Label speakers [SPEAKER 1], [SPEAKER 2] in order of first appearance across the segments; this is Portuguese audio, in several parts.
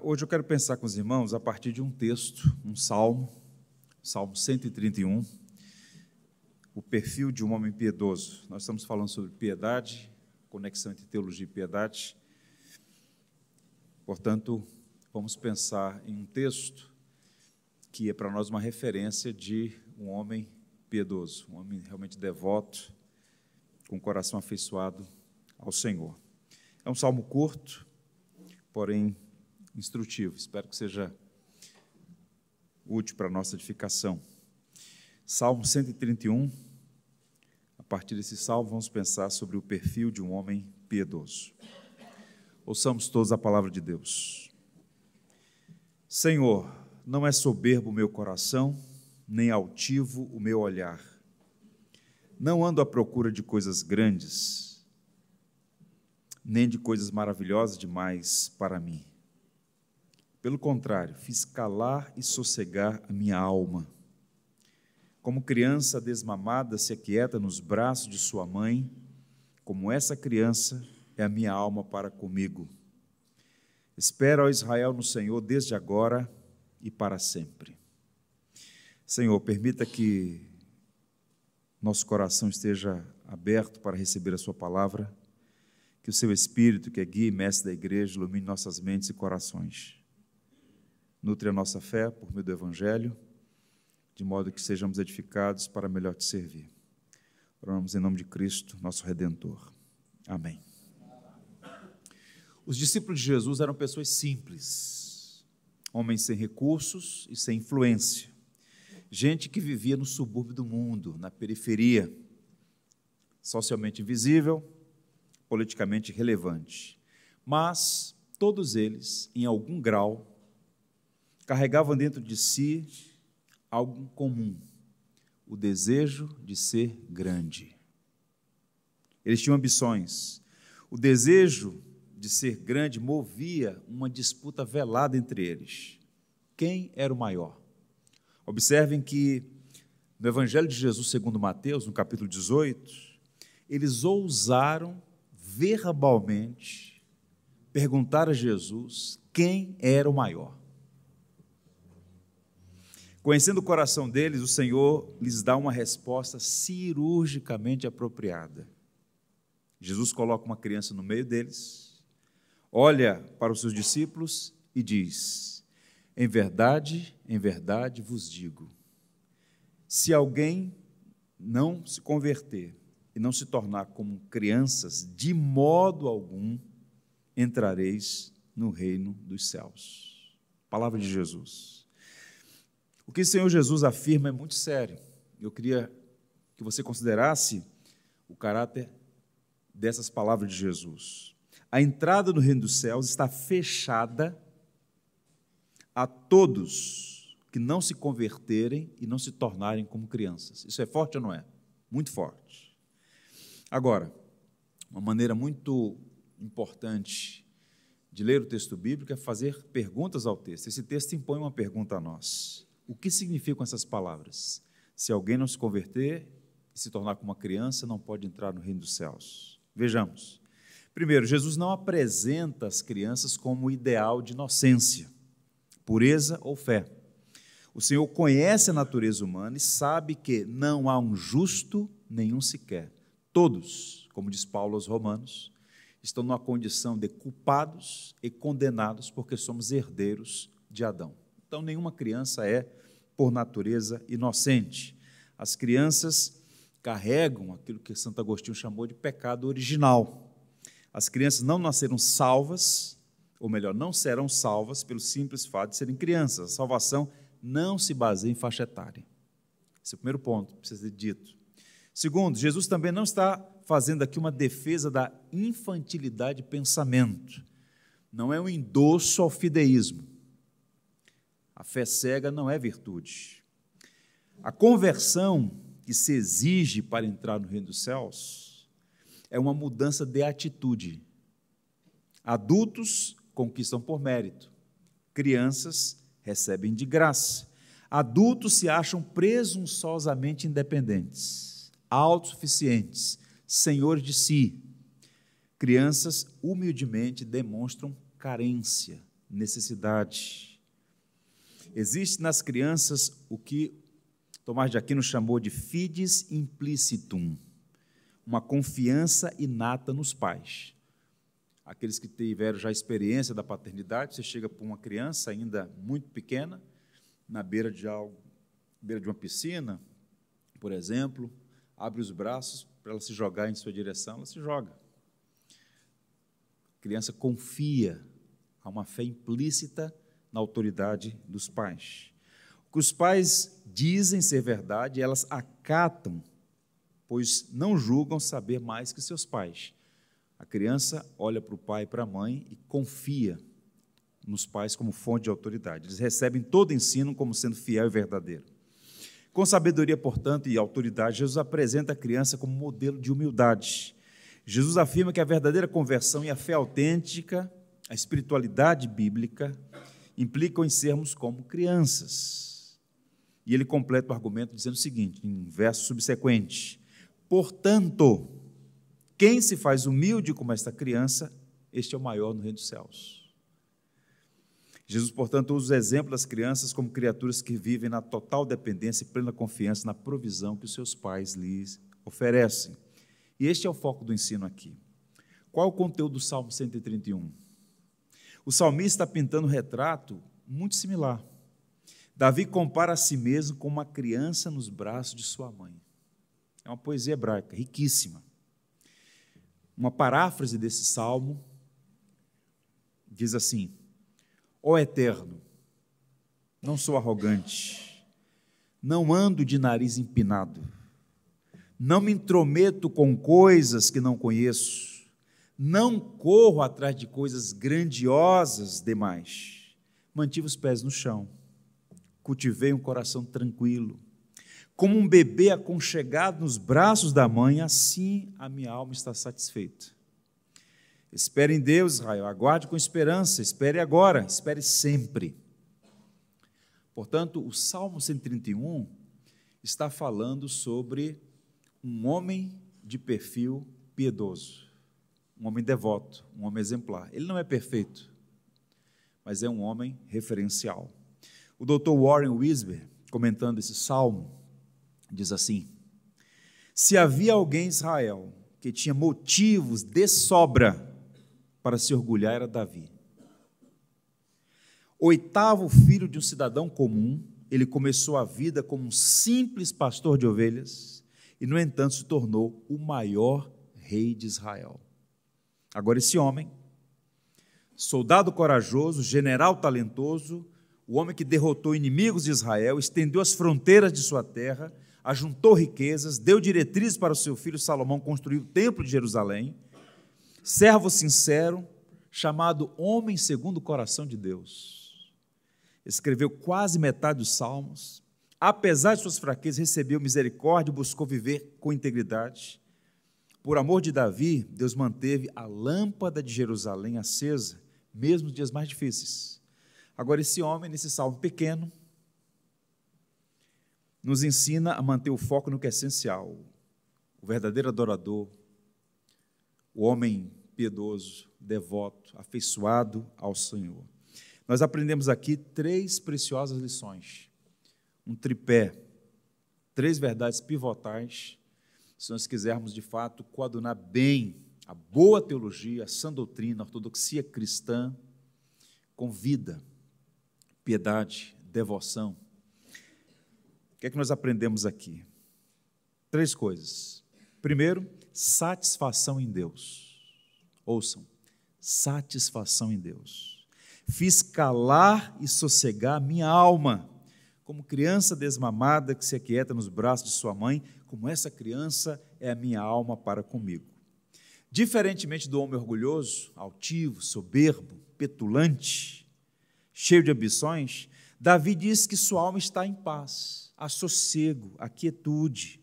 [SPEAKER 1] Hoje eu quero pensar com os irmãos a partir de um texto, um salmo, Salmo 131, o perfil de um homem piedoso. Nós estamos falando sobre piedade, conexão entre teologia e piedade. Portanto, vamos pensar em um texto que é para nós uma referência de um homem piedoso, um homem realmente devoto, com o coração afeiçoado ao Senhor. É um salmo curto, porém instrutivo. Espero que seja útil para a nossa edificação. Salmo 131, a partir desse salmo vamos pensar sobre o perfil de um homem piedoso. Ouçamos todos a palavra de Deus. Senhor, não é soberbo o meu coração, nem altivo o meu olhar. Não ando à procura de coisas grandes, nem de coisas maravilhosas demais para mim. Pelo contrário, fiz calar e sossegar a minha alma. Como criança desmamada se aquieta nos braços de sua mãe, como essa criança é a minha alma para comigo. Espera, ó Israel, no Senhor, desde agora e para sempre. Senhor, permita que nosso coração esteja aberto para receber a sua palavra, que o seu Espírito, que é guia e mestre da igreja, ilumine nossas mentes e corações. Nutre a nossa fé por meio do Evangelho, de modo que sejamos edificados para melhor te servir. Oramos em nome de Cristo, nosso Redentor. Amém. Os discípulos de Jesus eram pessoas simples, homens sem recursos e sem influência, gente que vivia no subúrbio do mundo, na periferia, socialmente invisível, politicamente relevante. Mas todos eles, em algum grau, carregavam dentro de si algo comum, o desejo de ser grande. Eles tinham ambições. O desejo de ser grande movia uma disputa velada entre eles. Quem era o maior? Observem que no Evangelho de Jesus segundo Mateus, no capítulo 18, eles ousaram verbalmente perguntar a Jesus quem era o maior. Conhecendo o coração deles, o Senhor lhes dá uma resposta cirurgicamente apropriada. Jesus coloca uma criança no meio deles, olha para os seus discípulos e diz: em verdade vos digo, se alguém não se converter e não se tornar como crianças, de modo algum entrareis no reino dos céus. Palavra de Jesus. O que o Senhor Jesus afirma é muito sério. Eu queria que você considerasse o caráter dessas palavras de Jesus. A entrada no reino dos céus está fechada a todos que não se converterem e não se tornarem como crianças. Isso é forte ou não é? Muito forte. Agora, uma maneira muito importante de ler o texto bíblico é fazer perguntas ao texto. Esse texto impõe uma pergunta a nós. O que significam essas palavras? Se alguém não se converter e se tornar como uma criança, não pode entrar no reino dos céus. Vejamos. Primeiro, Jesus não apresenta as crianças como ideal de inocência, pureza ou fé. O Senhor conhece a natureza humana e sabe que não há um justo, nenhum sequer. Todos, como diz Paulo aos Romanos, estão numa condição de culpados e condenados porque somos herdeiros de Adão. Então, nenhuma criança é, por natureza, inocente. As crianças carregam aquilo que Santo Agostinho chamou de pecado original. As crianças não nasceram salvas, ou melhor, não serão salvas pelo simples fato de serem crianças. A salvação não se baseia em faixa etária. Esse é o primeiro ponto que precisa ser dito. Segundo, Jesus também não está fazendo aqui uma defesa da infantilidade de pensamento. Não é um endosso ao fideísmo. A fé cega não é virtude. A conversão que se exige para entrar no reino dos céus é uma mudança de atitude. Adultos conquistam por mérito, crianças recebem de graça. Adultos se acham presunçosamente independentes, autossuficientes, senhores de si. Crianças humildemente demonstram carência, necessidade. Existe nas crianças o que Tomás de Aquino chamou de fides implicitum, uma confiança inata nos pais. Aqueles que tiveram já experiência da paternidade, você chega para uma criança ainda muito pequena, na beira de uma piscina, por exemplo, abre os braços para ela se jogar em sua direção, ela se joga. A criança confia, há uma fé implícita na autoridade dos pais. O que os pais dizem ser verdade, elas acatam, pois não julgam saber mais que seus pais. A criança olha para o pai e para a mãe e confia nos pais como fonte de autoridade. Eles recebem todo ensino como sendo fiel e verdadeiro. Com sabedoria, portanto, e autoridade, Jesus apresenta a criança como modelo de humildade. Jesus afirma que a verdadeira conversão e a fé autêntica, a espiritualidade bíblica, implicam em sermos como crianças. E ele completa o argumento dizendo o seguinte, em verso subsequente: portanto, quem se faz humilde como esta criança, este é o maior no reino dos céus. Jesus, portanto, usa o exemplo das crianças como criaturas que vivem na total dependência e plena confiança na provisão que os seus pais lhes oferecem. E este é o foco do ensino aqui. Qual é o conteúdo do Salmo 131? O salmista está pintando um retrato muito similar. Davi compara a si mesmo com uma criança nos braços de sua mãe. É uma poesia hebraica, riquíssima. Uma paráfrase desse salmo diz assim: ó Eterno, não sou arrogante, não ando de nariz empinado, não me intrometo com coisas que não conheço, não corro atrás de coisas grandiosas demais. Mantive os pés no chão, cultivei um coração tranquilo. Como um bebê aconchegado nos braços da mãe, assim a minha alma está satisfeita. Espere em Deus, Israel, aguarde com esperança, espere agora, espere sempre. Portanto, o Salmo 131 está falando sobre um homem de perfil piedoso, um homem devoto, um homem exemplar. Ele não é perfeito, mas é um homem referencial. O Dr. Warren Wiersbe, comentando esse salmo, diz assim: se havia alguém em Israel que tinha motivos de sobra para se orgulhar, era Davi. Oitavo filho de um cidadão comum, ele começou a vida como um simples pastor de ovelhas e, no entanto, se tornou o maior rei de Israel. Agora, esse homem, soldado corajoso, general talentoso, o homem que derrotou inimigos de Israel, estendeu as fronteiras de sua terra, ajuntou riquezas, deu diretrizes para o seu filho Salomão construir o templo de Jerusalém, servo sincero, chamado homem segundo o coração de Deus. Escreveu quase metade dos salmos, apesar de suas fraquezas, recebeu misericórdia e buscou viver com integridade. Por amor de Davi, Deus manteve a lâmpada de Jerusalém acesa, mesmo nos dias mais difíceis. Agora, esse homem, nesse salmo pequeno, nos ensina a manter o foco no que é essencial, o verdadeiro adorador, o homem piedoso, devoto, afeiçoado ao Senhor. Nós aprendemos aqui 3 preciosas lições, um tripé, 3 verdades pivotais, se nós quisermos, de fato, coadunar bem a boa teologia, a sã doutrina, a ortodoxia cristã, com vida, piedade, devoção. O que é que nós aprendemos aqui? 3 coisas. Primeiro, satisfação em Deus. Ouçam, satisfação em Deus. Fiz calar e sossegar minha alma, como criança desmamada que se aquieta nos braços de sua mãe, como essa criança é a minha alma para comigo. Diferentemente do homem orgulhoso, altivo, soberbo, petulante, cheio de ambições, Davi diz que sua alma está em paz, há sossego, há quietude.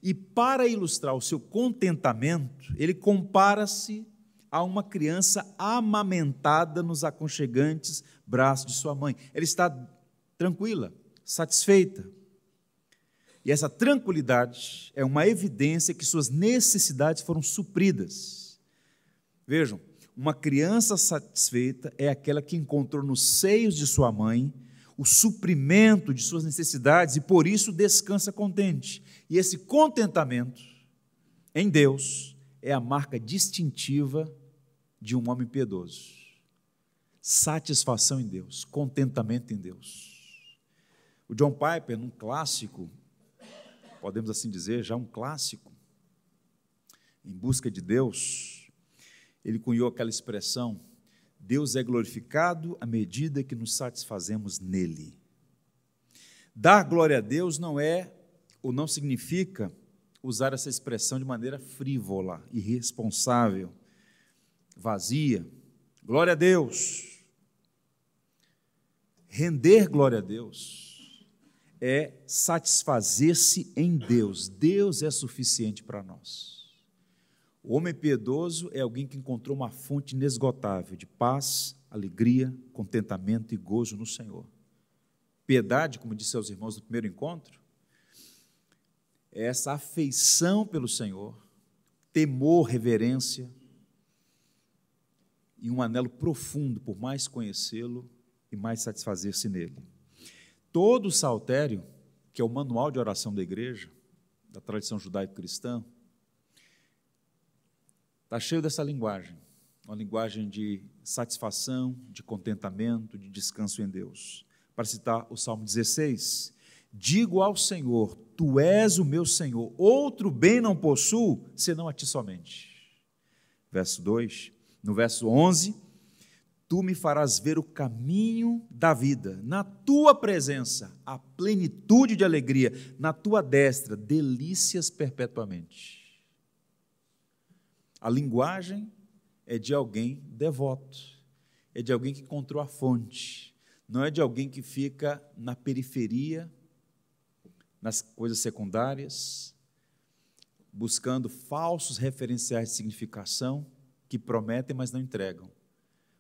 [SPEAKER 1] E para ilustrar o seu contentamento, ele compara-se a uma criança amamentada nos aconchegantes braços de sua mãe. Ela está tranquila, satisfeita. E essa tranquilidade é uma evidência que suas necessidades foram supridas. Vejam, uma criança satisfeita é aquela que encontrou nos seios de sua mãe o suprimento de suas necessidades e por isso descansa contente. E esse contentamento em Deus é a marca distintiva de um homem piedoso. Satisfação em Deus, contentamento em Deus. O John Piper, num clássico, podemos assim dizer, já um clássico, Em Busca de Deus, ele cunhou aquela expressão: Deus é glorificado à medida que nos satisfazemos nele. Dar glória a Deus não é, ou não significa, usar essa expressão de maneira frívola, irresponsável, vazia. Glória a Deus. Render glória a Deus é satisfazer-se em Deus. Deus é suficiente para nós. O homem piedoso é alguém que encontrou uma fonte inesgotável de paz, alegria, contentamento e gozo no Senhor. Piedade, como disse aos irmãos no primeiro encontro, é essa afeição pelo Senhor, temor, reverência e um anelo profundo por mais conhecê-lo e mais satisfazer-se nele. Todo o saltério, que é o manual de oração da igreja, da tradição judaico-cristã, está cheio dessa linguagem, uma linguagem de satisfação, de contentamento, de descanso em Deus. Para citar o Salmo 16, digo ao Senhor, tu és o meu Senhor, outro bem não possuo, senão a ti somente. Verso 2, no verso 11, tu me farás ver o caminho da vida, na tua presença, a plenitude de alegria, na tua destra, delícias perpetuamente. A linguagem é de alguém devoto, é de alguém que encontrou a fonte, não é de alguém que fica na periferia, nas coisas secundárias, buscando falsos referenciais de significação que prometem, mas não entregam.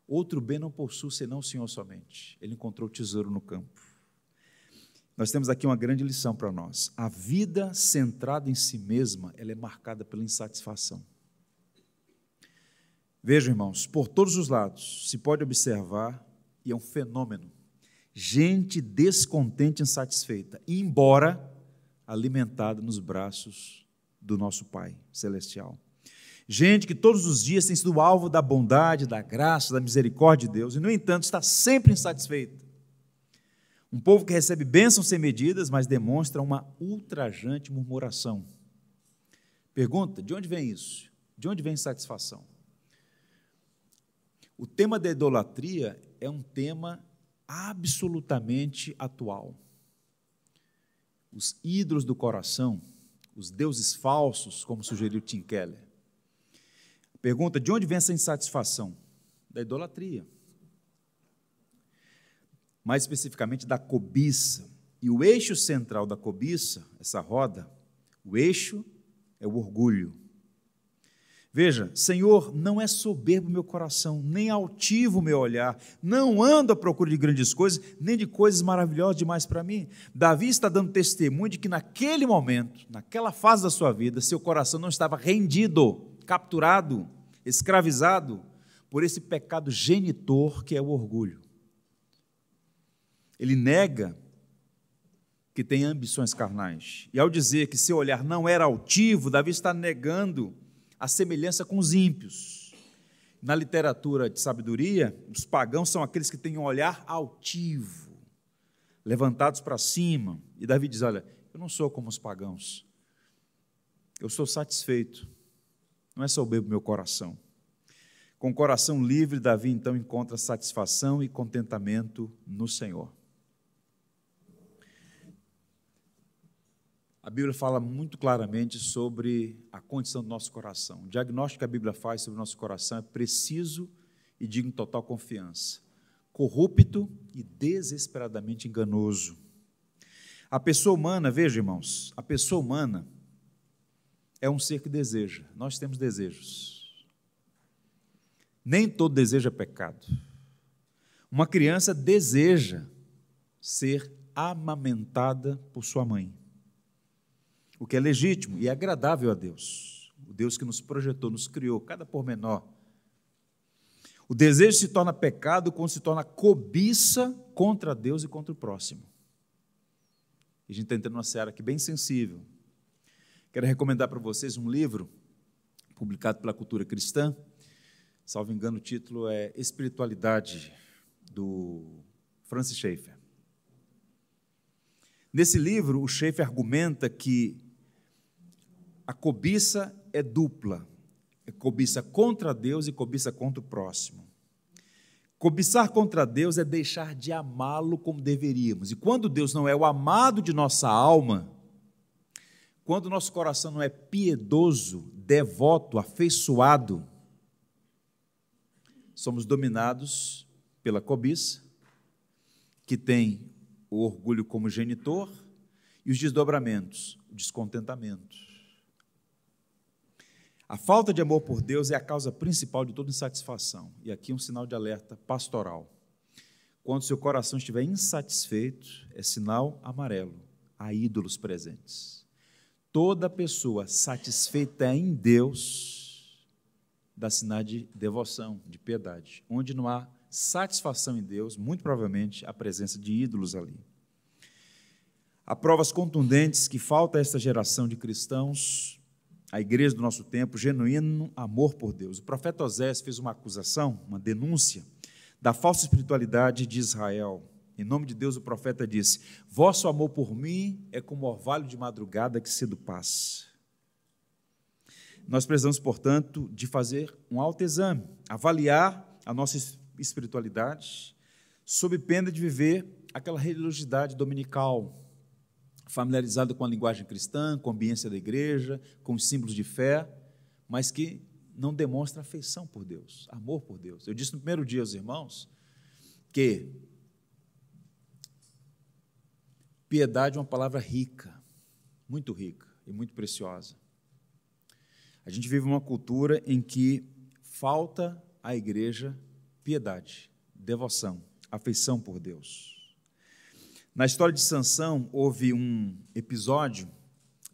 [SPEAKER 1] Outro bem não possui senão o Senhor somente. Ele encontrou o tesouro no campo. Nós temos aqui uma grande lição para nós. A vida centrada em si mesma, ela é marcada pela insatisfação. Vejam, irmãos, por todos os lados se pode observar, e é um fenômeno, gente descontente e insatisfeita, embora alimentada nos braços do nosso Pai Celestial. Gente que todos os dias tem sido alvo da bondade, da graça, da misericórdia de Deus, e no entanto está sempre insatisfeita. Um povo que recebe bênçãos sem medidas, mas demonstra uma ultrajante murmuração. Pergunta, de onde vem isso? De onde vem insatisfação? O tema da idolatria é um tema absolutamente atual. Os ídolos do coração, os deuses falsos, como sugeriu Tim Keller. Pergunta, de onde vem essa insatisfação? Da idolatria. Mais especificamente da cobiça. E o eixo central da cobiça, essa roda, o eixo é o orgulho. Veja, Senhor, não é soberbo o meu coração, nem altivo o meu olhar, não ando à procura de grandes coisas, nem de coisas maravilhosas demais para mim. Davi está dando testemunho de que naquele momento, naquela fase da sua vida, seu coração não estava rendido, capturado, escravizado por esse pecado genitor que é o orgulho. Ele nega que tem ambições carnais. E ao dizer que seu olhar não era altivo, Davi está negando a semelhança com os ímpios. Na literatura de sabedoria, os pagãos são aqueles que têm um olhar altivo, levantados para cima. E Davi diz, olha, eu não sou como os pagãos, eu sou satisfeito, não é soberbo meu coração. Com o coração livre, Davi então encontra satisfação e contentamento no Senhor. A Bíblia fala muito claramente sobre a condição do nosso coração. O diagnóstico que a Bíblia faz sobre o nosso coração é preciso e digno de total confiança. Corrupto e desesperadamente enganoso. A pessoa humana, veja, irmãos, a pessoa humana é um ser que deseja. Nós temos desejos. Nem todo desejo é pecado. Uma criança deseja ser amamentada por sua mãe, o que é legítimo e é agradável a Deus, o Deus que nos projetou, nos criou, cada pormenor. O desejo se torna pecado quando se torna cobiça contra Deus e contra o próximo. E a gente está entrando numa seara aqui bem sensível. Quero recomendar para vocês um livro publicado pela Cultura Cristã. Salvo engano, o título é Espiritualidade, do Francis Schaeffer. Nesse livro, o Schaeffer argumenta que a cobiça é dupla. É cobiça contra Deus e cobiça contra o próximo. Cobiçar contra Deus é deixar de amá-lo como deveríamos. E quando Deus não é o amado de nossa alma, quando o nosso coração não é piedoso, devoto, afeiçoado, somos dominados pela cobiça, que tem o orgulho como genitor, e os desdobramentos, o descontentamento. A falta de amor por Deus é a causa principal de toda insatisfação. E aqui um sinal de alerta pastoral. Quando seu coração estiver insatisfeito, é sinal amarelo. Há ídolos presentes. Toda pessoa satisfeita em Deus dá sinal de devoção, de piedade. Onde não há satisfação em Deus, muito provavelmente há presença de ídolos ali. Há provas contundentes que falta a esta geração de cristãos, a igreja do nosso tempo, genuíno amor por Deus. O profeta Osés fez uma acusação, uma denúncia da falsa espiritualidade de Israel. Em nome de Deus, o profeta disse: vosso amor por mim é como orvalho de madrugada que cedo passa. Nós precisamos, portanto, de fazer um autoexame, avaliar a nossa espiritualidade, sob pena de viver aquela religiosidade dominical, familiarizado com a linguagem cristã, com a ambiência da igreja, com os símbolos de fé, mas que não demonstra afeição por Deus, amor por Deus. Eu disse no primeiro dia aos irmãos que piedade é uma palavra rica, muito rica e muito preciosa. A gente vive uma cultura em que falta à igreja piedade, devoção, afeição por Deus. Na história de Sansão, houve um episódio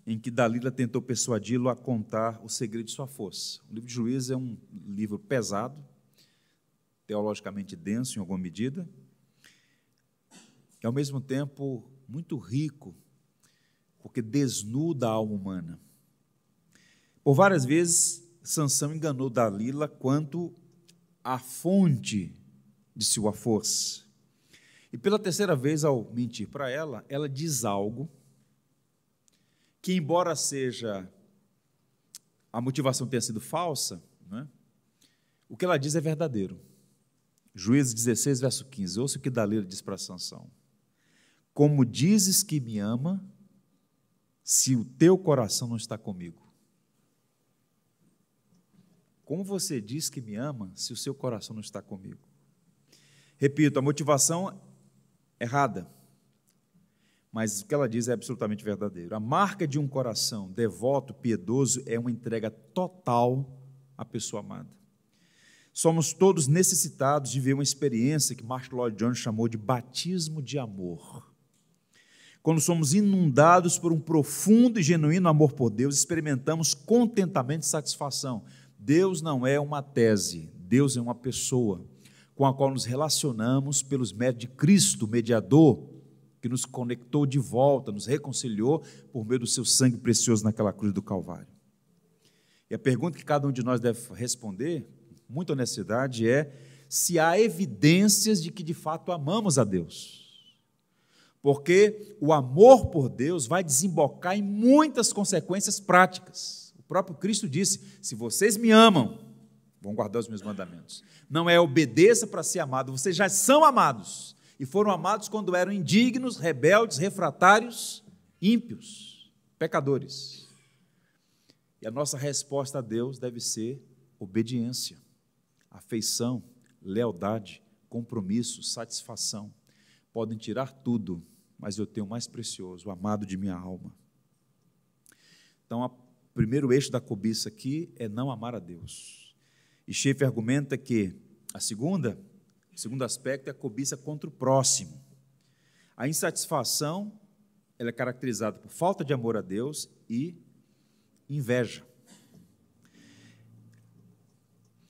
[SPEAKER 1] em que Dalila tentou persuadi-lo a contar o segredo de sua força. O livro de Juízes é um livro pesado, teologicamente denso em alguma medida, e ao mesmo tempo muito rico, porque desnuda a alma humana. Por várias vezes, Sansão enganou Dalila quanto à fonte de sua força. E pela terceira vez, ao mentir para ela, ela diz algo que, embora seja a motivação tenha sido falsa, né, o que ela diz é verdadeiro. Juízes 16, verso 15. Ouça o que Dalila diz para Sansão: como dizes que me ama, se o teu coração não está comigo? Como você diz que me ama, se o seu coração não está comigo? Repito, a motivação errada, mas o que ela diz é absolutamente verdadeiro. A marca de um coração devoto, piedoso, é uma entrega total à pessoa amada. Somos todos necessitados de ver uma experiência que Martyn Lloyd-Jones chamou de batismo de amor. Quando somos inundados por um profundo e genuíno amor por Deus, experimentamos contentamento e satisfação. Deus não é uma tese, Deus é uma pessoa com a qual nos relacionamos pelos méritos de Cristo, mediador, que nos conectou de volta, nos reconciliou por meio do seu sangue precioso naquela cruz do Calvário. E a pergunta que cada um de nós deve responder, com muita honestidade, é se há evidências de que de fato amamos a Deus. Porque o amor por Deus vai desembocar em muitas consequências práticas. O próprio Cristo disse: se vocês me amam, vão guardar os meus mandamentos. Não é obedeça para ser amado, vocês já são amados. E foram amados quando eram indignos, rebeldes, refratários, ímpios, pecadores. E a nossa resposta a Deus deve ser obediência, afeição, lealdade, compromisso, satisfação. Podem tirar tudo, mas eu tenho o mais precioso, o amado de minha alma. Então, o primeiro eixo da cobiça aqui é não amar a Deus. E Schaeffer argumenta que o segundo aspecto é a cobiça contra o próximo. A insatisfação, ela é caracterizada por falta de amor a Deus e inveja.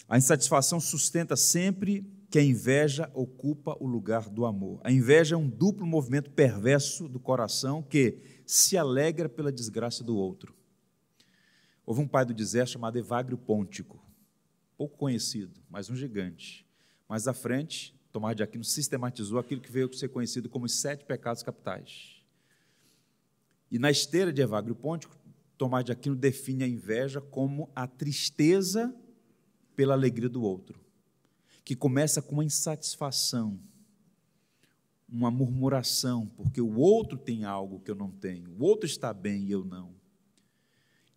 [SPEAKER 1] A insatisfação sustenta sempre que a inveja ocupa o lugar do amor. A inveja é um duplo movimento perverso do coração que se alegra pela desgraça do outro. Houve um pai do deserto chamado Evagrio Pôntico, pouco conhecido, mas um gigante. Mais à frente, Tomás de Aquino sistematizou aquilo que veio a ser conhecido como os 7 pecados capitais. E na esteira de Evagrio Pôntico, Tomás de Aquino define a inveja como a tristeza pela alegria do outro, que começa com uma insatisfação, uma murmuração, porque o outro tem algo que eu não tenho, o outro está bem e eu não.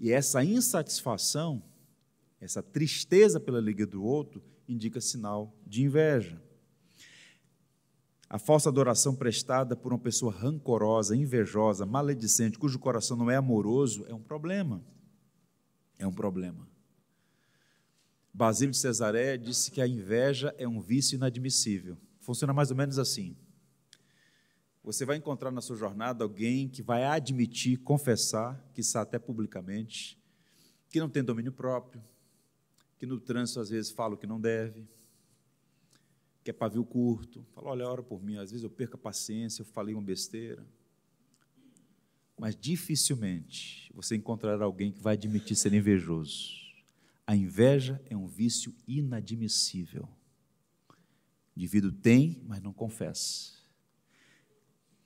[SPEAKER 1] E essa insatisfação, essa tristeza pela alegria do outro, indica sinal de inveja. A falsa adoração prestada por uma pessoa rancorosa, invejosa, maledicente, cujo coração não é amoroso, é um problema. É um problema. Basílio de Cesareia disse que a inveja é um vício inadmissível. Funciona mais ou menos assim. Você vai encontrar na sua jornada alguém que vai admitir, confessar, quiçá até publicamente, que não tem domínio próprio, que no trânsito às vezes fala o que não deve, que é pavio curto, fala, olha, ora por mim, às vezes eu perco a paciência, eu falei uma besteira. Mas dificilmente você encontrará alguém que vai admitir ser invejoso. A inveja é um vício inadmissível. O indivíduo tem, mas não confessa.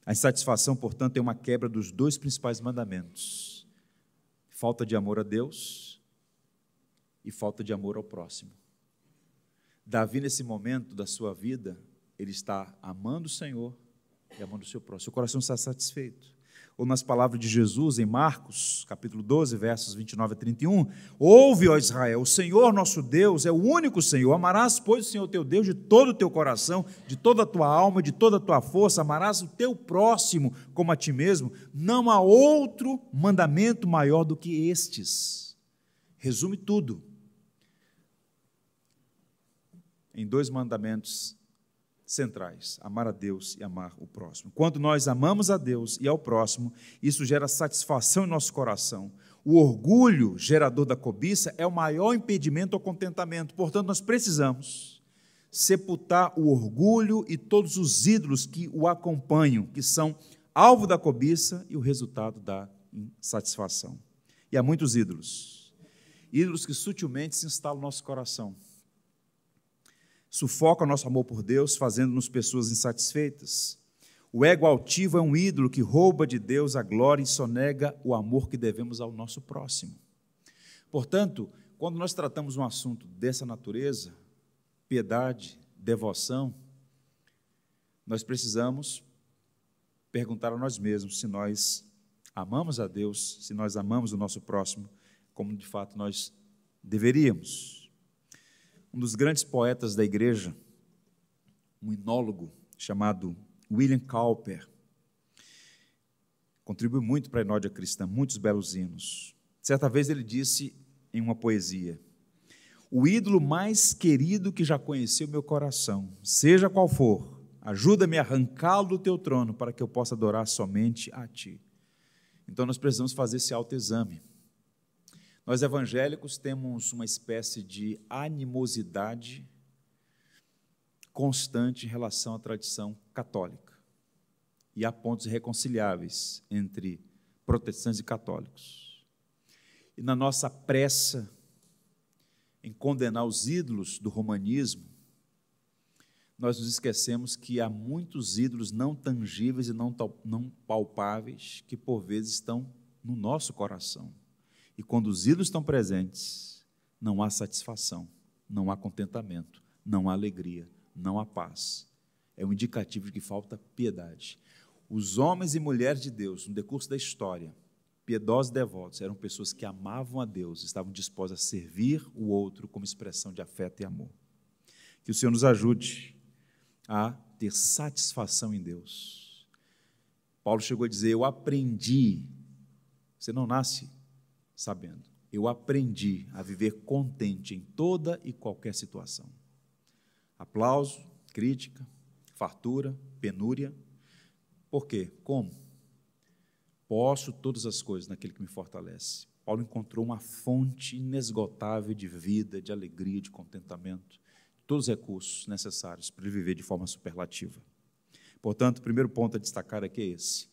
[SPEAKER 1] A insatisfação, portanto, é uma quebra dos 2 principais mandamentos: falta de amor a Deus e falta de amor ao próximo. Davi, nesse momento da sua vida, ele está amando o Senhor e amando o seu próximo. Seu coração está satisfeito. Ou nas palavras de Jesus, em Marcos, capítulo 12, versos 29 a 31, ouve, ó Israel, o Senhor nosso Deus é o único Senhor, amarás, pois, o Senhor teu Deus de todo o teu coração, de toda a tua alma, de toda a tua força, amarás o teu próximo como a ti mesmo, não há outro mandamento maior do que estes. Resume tudo em 2 mandamentos centrais: amar a Deus e amar o próximo. Quando nós amamos a Deus e ao próximo, isso gera satisfação em nosso coração. O orgulho, gerador da cobiça, é o maior impedimento ao contentamento. Portanto, nós precisamos sepultar o orgulho e todos os ídolos que o acompanham, que são alvo da cobiça e o resultado da insatisfação. E há muitos ídolos. Ídolos que sutilmente se instalam no nosso coração. Sufoca o nosso amor por Deus, fazendo-nos pessoas insatisfeitas. O ego altivo é um ídolo que rouba de Deus a glória e sonega o amor que devemos ao nosso próximo. Portanto, quando nós tratamos um assunto dessa natureza, piedade, devoção, nós precisamos perguntar a nós mesmos se nós amamos a Deus, se nós amamos o nosso próximo, como de fato nós deveríamos. Um dos grandes poetas da igreja, um enólogo chamado William Cowper, contribuiu muito para a enódia cristã, muitos belos hinos. Certa vez ele disse em uma poesia: o ídolo mais querido que já conheci o meu coração, seja qual for, ajuda-me a arrancá-lo do teu trono para que eu possa adorar somente a ti. Então nós precisamos fazer esse autoexame. Nós evangélicos temos uma espécie de animosidade constante em relação à tradição católica. E há pontos irreconciliáveis entre protestantes e católicos. E na nossa pressa em condenar os ídolos do romanismo, nós nos esquecemos que há muitos ídolos não tangíveis e não palpáveis que por vezes estão no nosso coração. E quando os ídolos estão presentes, não há satisfação, não há contentamento, não há alegria, não há paz. É um indicativo de que falta piedade. Os homens e mulheres de Deus, no decurso da história, piedosos e devotos, eram pessoas que amavam a Deus, estavam dispostas a servir o outro como expressão de afeto e amor. Que o Senhor nos ajude a ter satisfação em Deus. Paulo chegou a dizer: eu aprendi. Você não nasce sabendo. Eu aprendi a viver contente em toda e qualquer situação. Aplauso, crítica, fartura, penúria. Por quê? Como? Posso todas as coisas naquele que me fortalece. Paulo encontrou uma fonte inesgotável de vida, de alegria, de contentamento, todos os recursos necessários para ele viver de forma superlativa. Portanto, o primeiro ponto a destacar aqui é esse.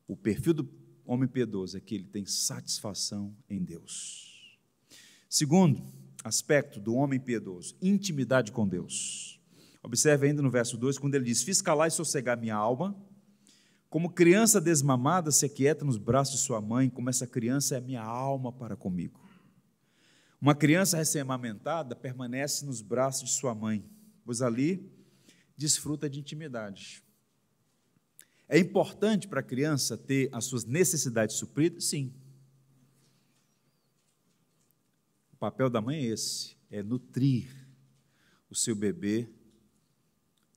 [SPEAKER 1] O perfil do homem piedoso é que ele tem satisfação em Deus. Segundo aspecto do homem piedoso, intimidade com Deus. Observe ainda no verso 2, quando ele diz: fiz calar e sossegar minha alma, como criança desmamada se aquieta nos braços de sua mãe, como essa criança é minha alma para comigo. Uma criança recém-amamentada permanece nos braços de sua mãe, pois ali desfruta de intimidade. É importante para a criança ter as suas necessidades supridas? Sim. O papel da mãe é esse, é nutrir o seu bebê,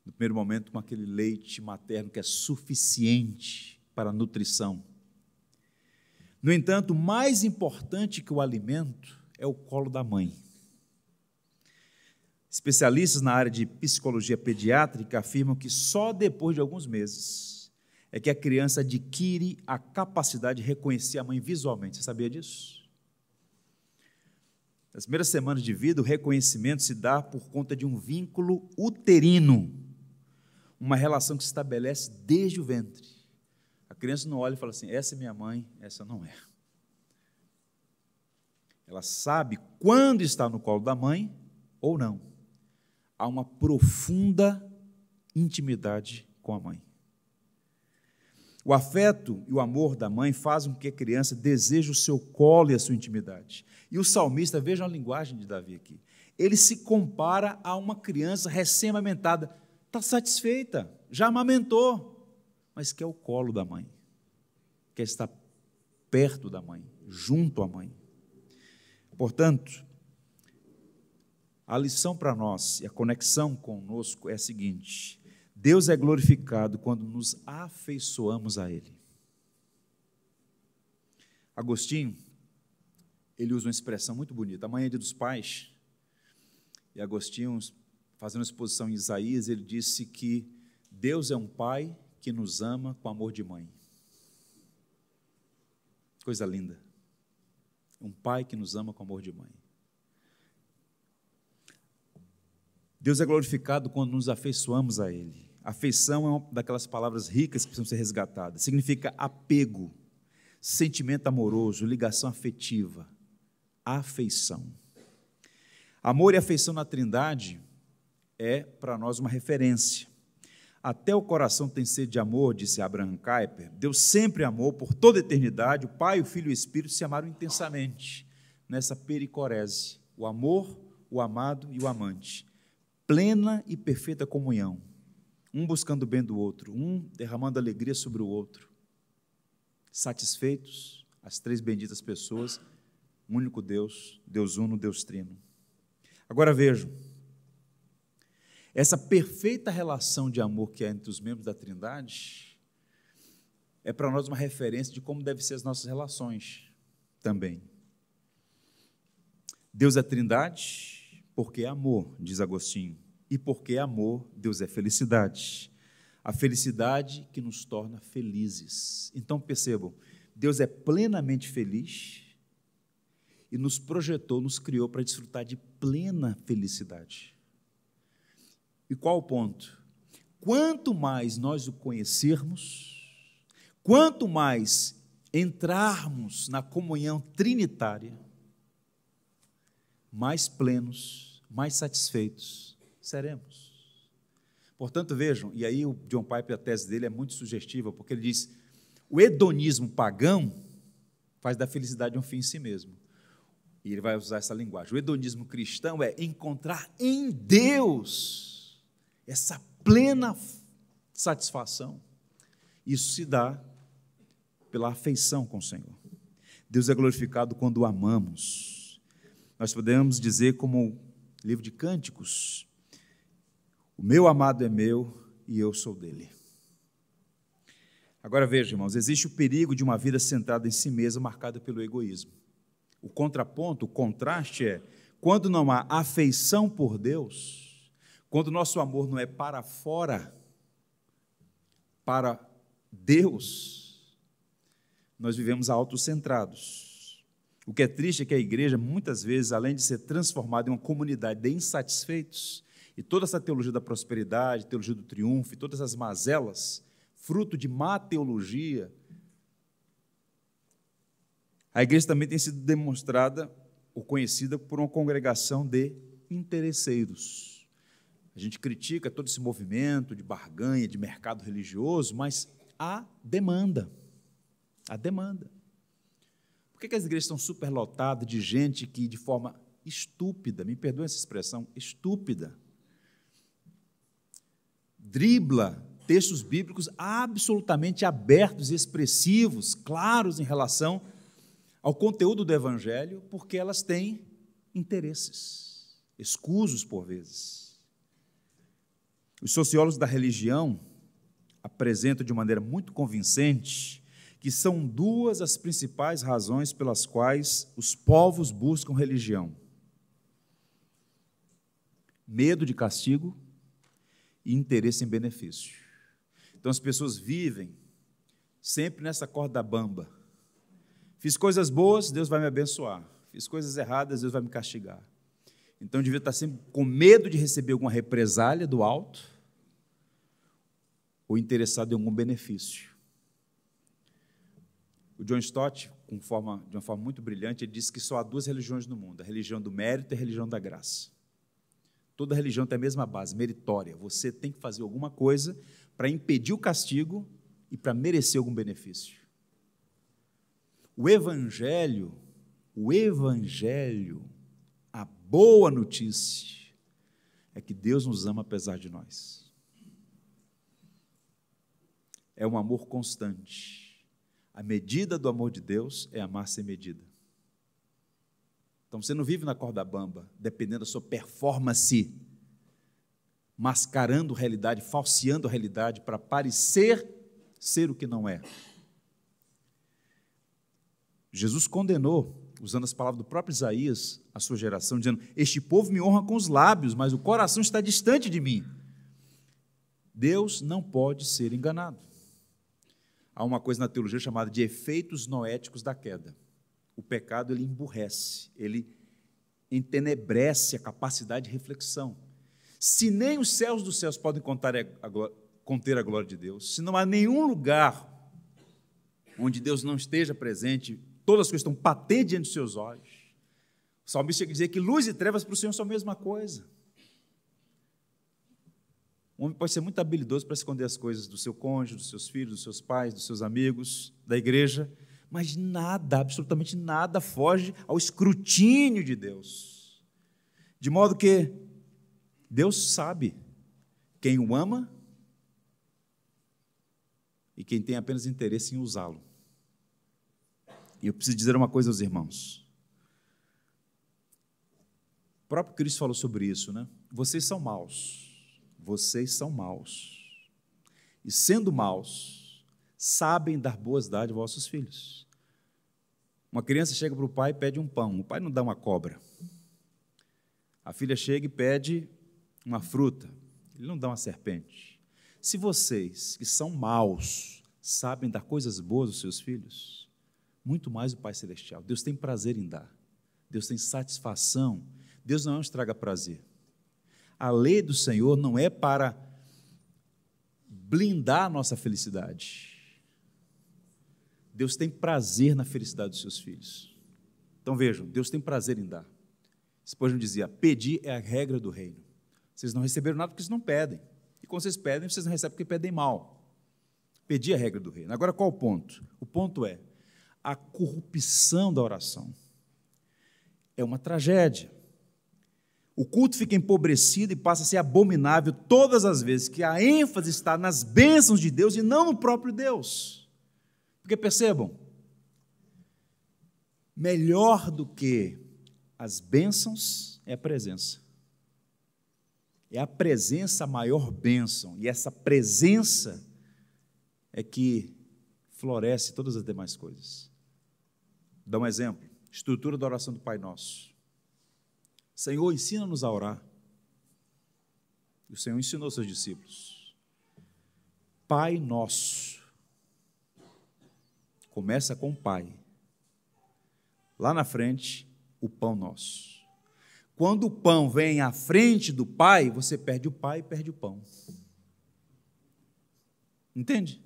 [SPEAKER 1] no primeiro momento, com aquele leite materno que é suficiente para a nutrição. No entanto, mais importante que o alimento é o colo da mãe. Especialistas na área de psicologia pediátrica afirmam que só depois de alguns meses é que a criança adquire a capacidade de reconhecer a mãe visualmente. Você sabia disso? Nas primeiras semanas de vida, o reconhecimento se dá por conta de um vínculo uterino, uma relação que se estabelece desde o ventre. A criança não olha e fala assim: essa é minha mãe, essa não é. Ela sabe quando está no colo da mãe ou não. Há uma profunda intimidade com a mãe. O afeto e o amor da mãe fazem com que a criança deseje o seu colo e a sua intimidade. E o salmista, vejam a linguagem de Davi aqui, ele se compara a uma criança recém-amamentada, está satisfeita, já amamentou, mas quer o colo da mãe, quer estar perto da mãe, junto à mãe. Portanto, a lição para nós e a conexão conosco é a seguinte: Deus é glorificado quando nos afeiçoamos a Ele. Agostinho, ele usa uma expressão muito bonita. Amanhã é dia dos pais, e Agostinho, fazendo uma exposição em Isaías, ele disse que Deus é um pai que nos ama com amor de mãe. Coisa linda. Um pai que nos ama com amor de mãe. Deus é glorificado quando nos afeiçoamos a Ele. Afeição é uma daquelas palavras ricas que precisam ser resgatadas. Significa apego, sentimento amoroso, ligação afetiva, afeição. Amor e afeição na Trindade é para nós uma referência. Até o coração tem sede de amor, disse Abraham Kuyper. Deus sempre amou por toda a eternidade. O Pai, o Filho e o Espírito se amaram intensamente nessa pericorese. O amor, o amado e o amante. Plena e perfeita comunhão. Um buscando o bem do outro, um derramando alegria sobre o outro. Satisfeitos, as três benditas pessoas, um único Deus, Deus uno, Deus trino. Agora vejam, essa perfeita relação de amor que há entre os membros da Trindade é para nós uma referência de como devem ser as nossas relações também. Deus é Trindade porque é amor, diz Agostinho, e porque é amor, Deus é felicidade. A felicidade que nos torna felizes. Então percebam, Deus é plenamente feliz e nos projetou, nos criou para desfrutar de plena felicidade. E qual o ponto? Quanto mais nós o conhecermos, quanto mais entrarmos na comunhão trinitária, mais plenos, mais satisfeitos seremos. Portanto, vejam, e aí o John Piper, a tese dele é muito sugestiva, porque ele diz: o hedonismo pagão faz da felicidade um fim em si mesmo. E ele vai usar essa linguagem. O hedonismo cristão é encontrar em Deus essa plena satisfação. Isso se dá pela afeição com o Senhor. Deus é glorificado quando o amamos. Nós podemos dizer, como o livro de Cânticos: o meu amado é meu e eu sou dele. Agora veja, irmãos, existe o perigo de uma vida centrada em si mesma, marcada pelo egoísmo. O contraponto, o contraste é, quando não há afeição por Deus, quando o nosso amor não é para fora, para Deus, nós vivemos autocentrados. O que é triste é que a igreja, muitas vezes, além de ser transformada em uma comunidade de insatisfeitos, e toda essa teologia da prosperidade, teologia do triunfo, e todas as mazelas, fruto de má teologia, a igreja também tem sido demonstrada ou conhecida por uma congregação de interesseiros. A gente critica todo esse movimento de barganha, de mercado religioso, mas há demanda. Há demanda. Por que as igrejas estão superlotadas de gente que, de forma estúpida, me perdoe essa expressão, estúpida, dribla textos bíblicos absolutamente abertos e expressivos, claros em relação ao conteúdo do Evangelho, porque elas têm interesses, escusos por vezes. Os sociólogos da religião apresentam de maneira muito convincente que são duas as principais razões pelas quais os povos buscam religião: medo de castigo e interesse em benefício. Então as pessoas vivem sempre nessa corda bamba. Fiz coisas boas, Deus vai me abençoar. Fiz coisas erradas, Deus vai me castigar. Então eu devia estar sempre com medo de receber alguma represália do alto ou interessado em algum benefício. O John Stott, de uma forma muito brilhante, ele disse que só há duas religiões no mundo: a religião do mérito e a religião da graça. Toda religião tem a mesma base, meritória. Você tem que fazer alguma coisa para impedir o castigo e para merecer algum benefício. O Evangelho, a boa notícia é que Deus nos ama apesar de nós. É um amor constante. A medida do amor de Deus é amar sem medida. Então você não vive na corda bamba, dependendo da sua performance, mascarando a realidade, falseando a realidade para parecer ser o que não é. Jesus condenou, usando as palavras do próprio Isaías, a sua geração, dizendo: este povo me honra com os lábios, mas o coração está distante de mim. Deus não pode ser enganado. Há uma coisa na teologia chamada de efeitos noéticos da queda. O pecado, ele emburrece, ele entenebrece a capacidade de reflexão. Se nem os céus dos céus podem conter a glória de Deus, se não há nenhum lugar onde Deus não esteja presente, todas as coisas estão patentes diante dos seus olhos, o salmista chega a dizer que luz e trevas para o Senhor são a mesma coisa. O homem pode ser muito habilidoso para esconder as coisas do seu cônjuge, dos seus filhos, dos seus pais, dos seus amigos, da igreja, mas nada, absolutamente nada, foge ao escrutínio de Deus. De modo que Deus sabe quem o ama e quem tem apenas interesse em usá-lo. E eu preciso dizer uma coisa aos irmãos. O próprio Cristo falou sobre isso, né? Vocês são maus. Vocês são maus. E sendo maus, sabem dar boas dádivas aos vossos filhos. Uma criança chega para o pai e pede um pão. O pai não dá uma cobra. A filha chega e pede uma fruta. Ele não dá uma serpente. Se vocês, que são maus, sabem dar coisas boas aos seus filhos, muito mais o Pai Celestial. Deus tem prazer em dar. Deus tem satisfação. Deus não é um estraga-prazer. A lei do Senhor não é para blindar a nossa felicidade. Deus tem prazer na felicidade dos seus filhos. Então vejam, Deus tem prazer em dar. Spurgeon dizia: pedir é a regra do reino. Vocês não receberam nada porque vocês não pedem. E quando vocês pedem, vocês não recebem porque pedem mal. Pedir é a regra do reino. Agora, qual o ponto? O ponto é a corrupção da oração. É uma tragédia. O culto fica empobrecido e passa a ser abominável todas as vezes que a ênfase está nas bênçãos de Deus e não no próprio Deus. Porque percebam, melhor do que as bênçãos é a presença. É a presença a maior bênção, e essa presença é que floresce todas as demais coisas. Dá um exemplo, estrutura da oração do Pai Nosso. Senhor, ensina-nos a orar. E o Senhor ensinou aos seus discípulos. Pai Nosso. Começa com o Pai. lá na frente, o pão nosso. Quando o pão vem à frente do Pai, você perde o Pai e perde o pão. Entende?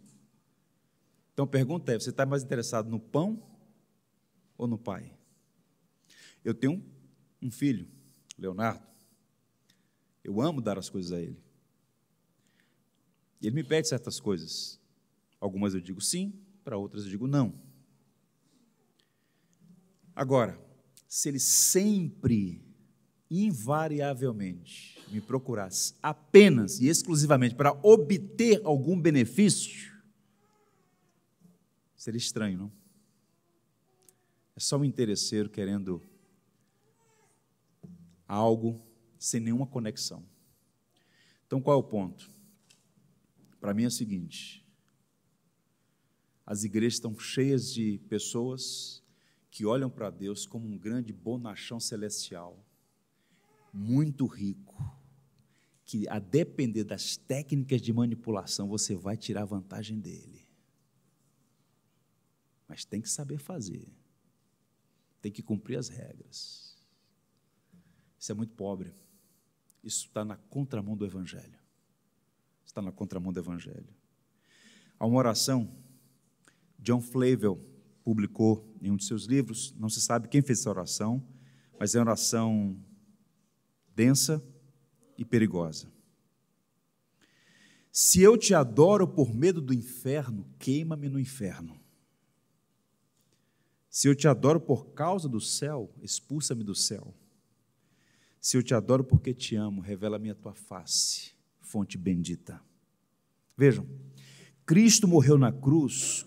[SPEAKER 1] Então a pergunta é, você está mais interessado no pão ou no Pai? Eu tenho um filho, Leonardo. Eu amo dar as coisas a ele. Ele me pede certas coisas. Algumas eu digo sim, para outras eu digo não. Agora, se ele sempre, invariavelmente, me procurasse apenas e exclusivamente para obter algum benefício, seria estranho, não? É só um interesseiro querendo algo sem nenhuma conexão. Então, qual é o ponto? Para mim é o seguinte: as igrejas estão cheias de pessoas que olham para Deus como um grande bonachão celestial, muito rico, que a depender das técnicas de manipulação, você vai tirar vantagem dele. Mas tem que saber fazer, tem que cumprir as regras. Isso é muito pobre, isso está na contramão do Evangelho. Está na contramão do Evangelho. Há uma oração, John Flavel publicou em um de seus livros, não se sabe quem fez essa oração, mas é uma oração densa e perigosa. Se eu te adoro por medo do inferno, queima-me no inferno. Se eu te adoro por causa do céu, expulsa-me do céu. Se eu te adoro porque te amo, revela-me a tua face, fonte bendita. Vejam, Cristo morreu na cruz,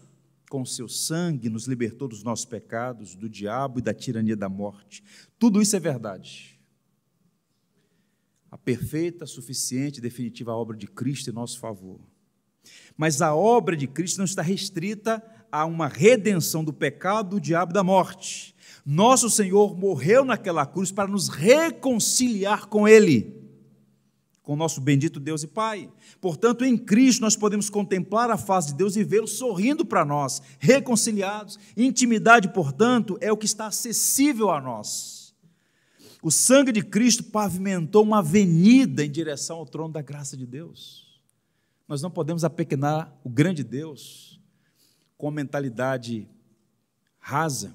[SPEAKER 1] com seu sangue nos libertou dos nossos pecados, do diabo e da tirania da morte. Tudo isso é verdade. A perfeita, suficiente e definitiva obra de Cristo em nosso favor. Mas a obra de Cristo não está restrita a uma redenção do pecado, do diabo e da morte. Nosso Senhor morreu naquela cruz para nos reconciliar com Ele, com o nosso bendito Deus e Pai. Portanto, em Cristo nós podemos contemplar a face de Deus e vê-lo sorrindo para nós, reconciliados. Intimidade, portanto, é o que está acessível a nós. O sangue de Cristo pavimentou uma avenida em direção ao trono da graça de Deus. Nós não podemos apequenar o grande Deus com mentalidade rasa,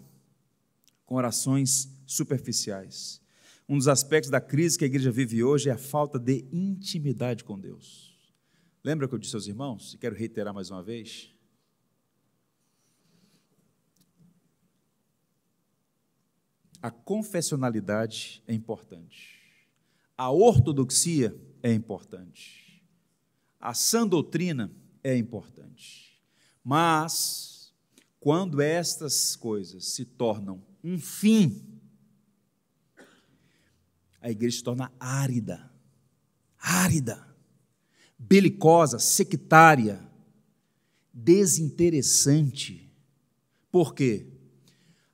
[SPEAKER 1] com orações superficiais. Um dos aspectos da crise que a igreja vive hoje é a falta de intimidade com Deus. Lembra que eu disse aos irmãos, e quero reiterar mais uma vez? A confessionalidade é importante. A ortodoxia é importante. A sã doutrina é importante. Mas, quando estas coisas se tornam um fim, a igreja se torna árida, belicosa, sectária, desinteressante. Por quê?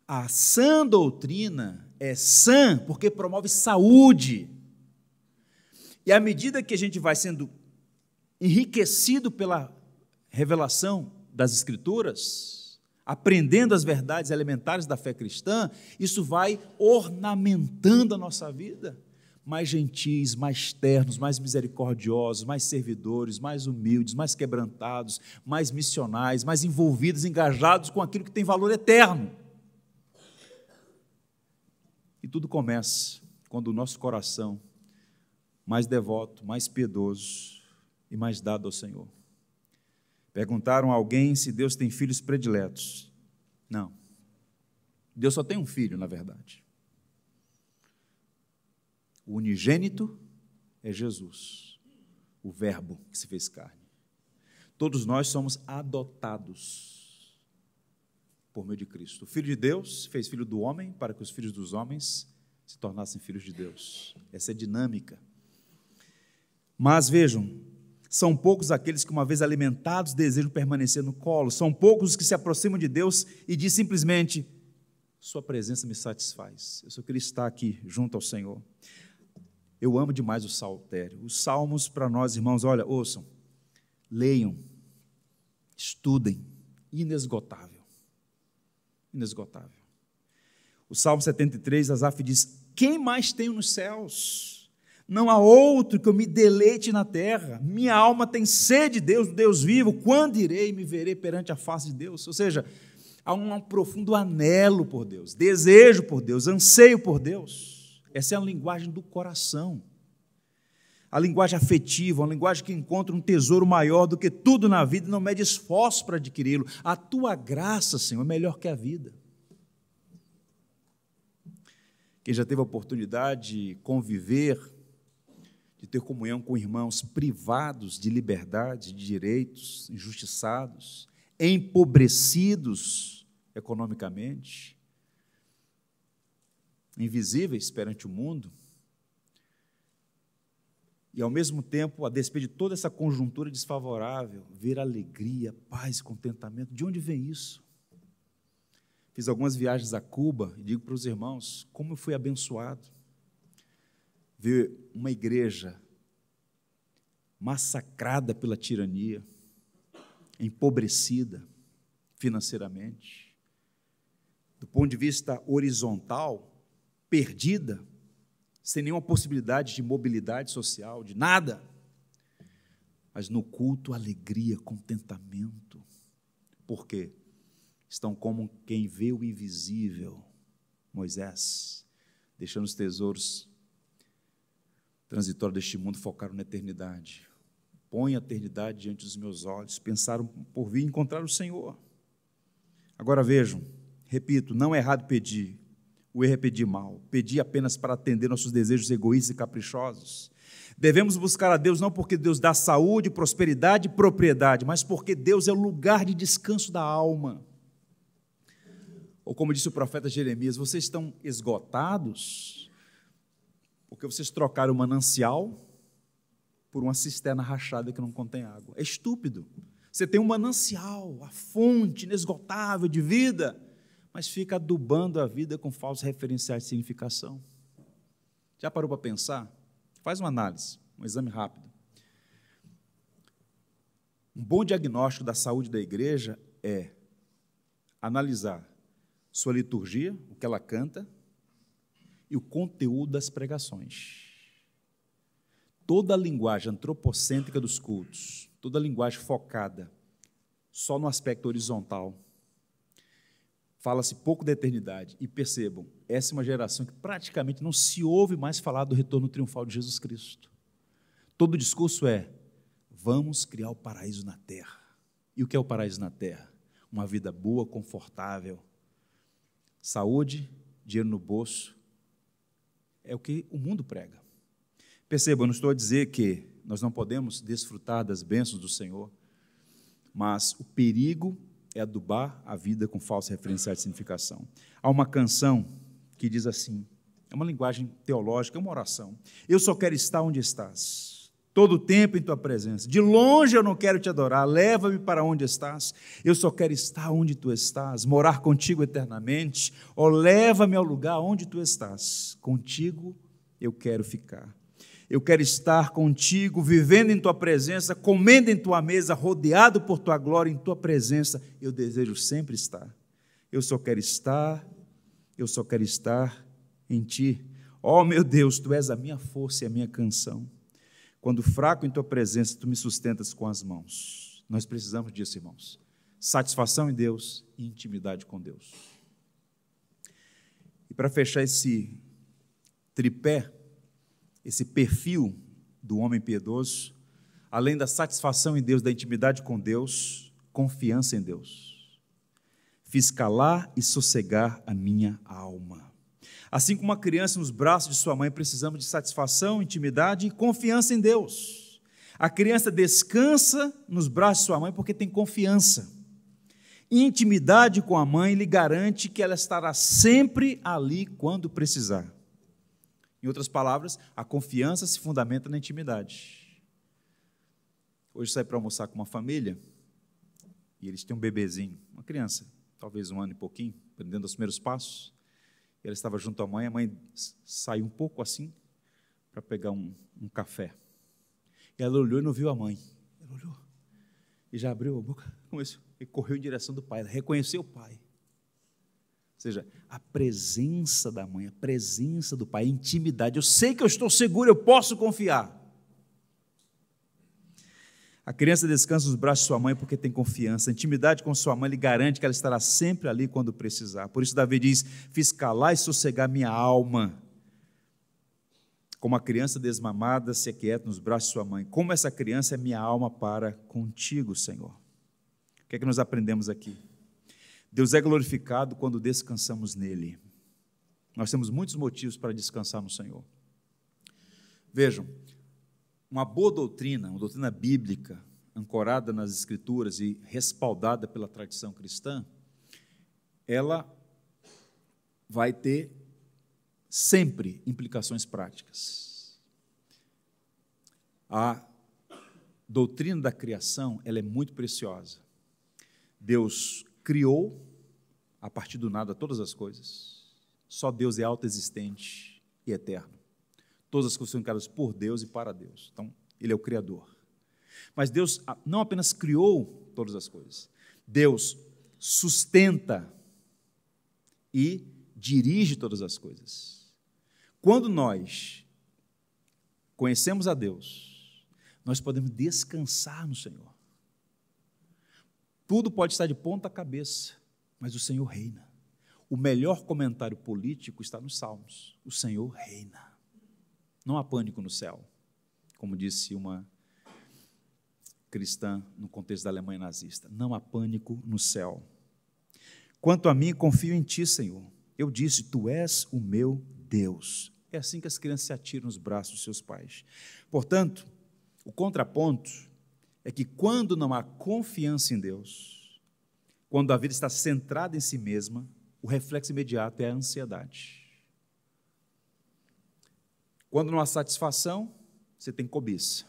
[SPEAKER 1] A sã doutrina é sã porque promove saúde. E à medida que a gente vai sendo enriquecido pela revelação das Escrituras, aprendendo as verdades elementares da fé cristã, isso vai ornamentando a nossa vida. Mais gentis, mais ternos, mais misericordiosos, mais servidores, mais humildes, mais quebrantados, mais missionais, mais envolvidos, engajados com aquilo que tem valor eterno. E tudo começa quando o nosso coração, mais devoto, mais piedoso e mais dado ao Senhor. Perguntaram a alguém se Deus tem filhos prediletos. Não. Deus só tem um filho, na verdade. O unigênito é Jesus, o Verbo que se fez carne. Todos nós somos adotados por meio de Cristo. O Filho de Deus fez filho do homem para que os filhos dos homens se tornassem filhos de Deus. Essa é a dinâmica. Mas vejam, são poucos aqueles que, uma vez alimentados, desejam permanecer no colo. São poucos os que se aproximam de Deus e dizem simplesmente: sua presença me satisfaz. Eu só queria estar aqui junto ao Senhor. Eu amo demais o saltério. Os salmos, para nós, irmãos, olha, ouçam, leiam, estudem, inesgotável. Inesgotável. O Salmo 73, Asaf diz: quem mais tenho nos céus? Não há outro que eu me deleite na terra. Minha alma tem sede de Deus, do Deus vivo. Quando irei e me verei perante a face de Deus? Ou seja, há um profundo anelo por Deus, desejo por Deus, anseio por Deus. Essa é a linguagem do coração. A linguagem afetiva, uma linguagem que encontra um tesouro maior do que tudo na vida e não mede esforço para adquiri-lo. A tua graça, Senhor, é melhor que a vida. Quem já teve a oportunidade de conviver, de ter comunhão com irmãos privados de liberdade, de direitos, injustiçados, empobrecidos economicamente, invisíveis perante o mundo, e ao mesmo tempo, a despeito de toda essa conjuntura desfavorável, ver alegria, paz e contentamento. De onde vem isso? Fiz algumas viagens a Cuba e digo para os irmãos como eu fui abençoado. Ver uma igreja massacrada pela tirania, empobrecida financeiramente, do ponto de vista horizontal, perdida, sem nenhuma possibilidade de mobilidade social, de nada, mas no culto, alegria, contentamento. Por quê? Estão como quem vê o invisível, Moisés, deixando os tesouros transitórios deste mundo, focaram na eternidade. Põe a eternidade diante dos meus olhos, pensaram por vir encontrar o Senhor. Agora vejam, repito, não é errado pedir, o erro é pedir mal, pedir apenas para atender nossos desejos egoístas e caprichosos. Devemos buscar a Deus não porque Deus dá saúde, prosperidade e propriedade, mas porque Deus é o lugar de descanso da alma. Ou como disse o profeta Jeremias, vocês estão esgotados porque vocês trocaram o manancial por uma cisterna rachada que não contém água. É estúpido. Você tem um manancial, a fonte inesgotável de vida, mas fica adubando a vida com falsos referenciais de significação. Já parou para pensar? Faz uma análise, um exame rápido. Um bom diagnóstico da saúde da igreja é analisar sua liturgia, o que ela canta, e o conteúdo das pregações. Toda a linguagem antropocêntrica dos cultos, toda a linguagem focada só no aspecto horizontal, fala-se pouco da eternidade. E percebam, essa é uma geração que praticamente não se ouve mais falar do retorno triunfal de Jesus Cristo. Todo o discurso é: vamos criar o paraíso na terra. E o que é o paraíso na terra? Uma vida boa, confortável, saúde, dinheiro no bolso. É o que o mundo prega. Percebam, eu não estou a dizer que nós não podemos desfrutar das bênçãos do Senhor, mas o perigo é adubar a vida com falsa referenciais de significação. Há uma canção que diz assim, é uma linguagem teológica, é uma oração: eu só quero estar onde estás, todo o tempo em tua presença. De longe eu não quero te adorar, leva-me para onde estás. Eu só quero estar onde tu estás, morar contigo eternamente. Ou leva-me ao lugar onde tu estás, contigo eu quero ficar. Eu quero estar contigo, vivendo em tua presença, comendo em tua mesa, rodeado por tua glória, em tua presença. Eu desejo sempre estar. Eu só quero estar em ti. Ó meu Deus, tu és a minha força e a minha canção. Quando fraco em tua presença, tu me sustentas com as mãos. Nós precisamos disso, irmãos. Satisfação em Deus e intimidade com Deus. E para fechar esse tripé, esse perfil do homem piedoso, além da satisfação em Deus, da intimidade com Deus, confiança em Deus. Fiz calar e sossegar a minha alma. Assim como uma criança nos braços de sua mãe, precisamos de satisfação, intimidade e confiança em Deus. A criança descansa nos braços de sua mãe porque tem confiança. Intimidade com a mãe lhe garante que ela estará sempre ali quando precisar. Em outras palavras, a confiança se fundamenta na intimidade. Hoje saí para almoçar com uma família e eles têm um bebezinho, uma criança, talvez 1 ano e pouquinho, aprendendo os primeiros passos. Ela estava junto à mãe, a mãe saiu um pouco assim para pegar um café. E ela olhou e não viu a mãe. Ela olhou e já abriu a boca, começou, e correu em direção do pai. Ela reconheceu o pai. seja, a presença da mãe, a presença do pai, a intimidade. Eu sei que eu estou seguro, eu posso confiar. A criança descansa nos braços de sua mãe porque tem confiança. A intimidade com sua mãe lhe garante que ela estará sempre ali quando precisar. Por isso Davi diz: fiz calar e sossegar minha alma. Como a criança desmamada se aquieta nos braços de sua mãe. Como essa criança é minha alma para contigo, Senhor. O que é que nós aprendemos aqui? Deus é glorificado quando descansamos nele. Nós temos muitos motivos para descansar no Senhor. Vejam, uma boa doutrina, uma doutrina bíblica, ancorada nas Escrituras e respaldada pela tradição cristã, ela vai ter sempre implicações práticas. A doutrina da criação, ela é muito preciosa. Deus criou, a partir do nada, todas as coisas. Só Deus é autoexistente e eterno. Todas as coisas são criadas por Deus e para Deus. Então, Ele é o Criador. Mas Deus não apenas criou todas as coisas, Deus sustenta e dirige todas as coisas. Quando nós conhecemos a Deus, nós podemos descansar no Senhor. Tudo pode estar de ponta cabeça, mas o Senhor reina. O melhor comentário político está nos Salmos. O Senhor reina. Não há pânico no céu, como disse uma cristã no contexto da Alemanha nazista. Não há pânico no céu. Quanto a mim, confio em Ti, Senhor. Eu disse, Tu és o meu Deus. É assim que as crianças se atiram nos braços dos seus pais. Portanto, o contraponto é que quando não há confiança em Deus, quando a vida está centrada em si mesma, o reflexo imediato é a ansiedade. Quando não há satisfação, você tem cobiça.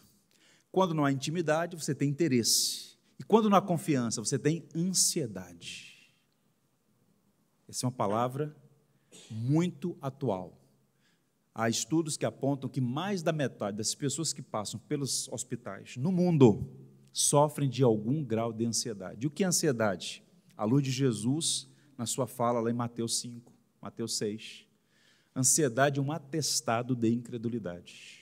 [SPEAKER 1] Quando não há intimidade, você tem interesse. E quando não há confiança, você tem ansiedade. Essa é uma palavra muito atual. Há estudos que apontam que mais da metade das pessoas que passam pelos hospitais no mundo sofrem de algum grau de ansiedade. E o que é ansiedade? À luz de Jesus, na sua fala lá em Mateus 5, Mateus 6. Ansiedade é um atestado de incredulidade.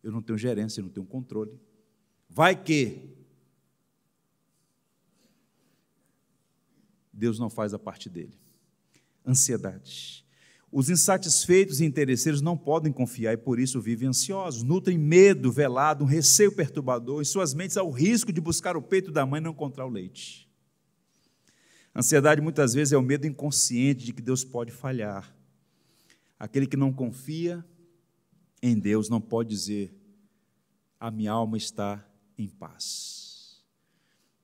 [SPEAKER 1] Eu não tenho gerência, eu não tenho controle. Vai que Deus não faz a parte dele. Ansiedade. Os insatisfeitos e interesseiros não podem confiar e por isso vivem ansiosos, nutrem medo velado, um receio perturbador, em suas mentes há o risco de buscar o peito da mãe e não encontrar o leite. Ansiedade muitas vezes é o medo inconsciente de que Deus pode falhar. Aquele que não confia em Deus não pode dizer, a minha alma está em paz.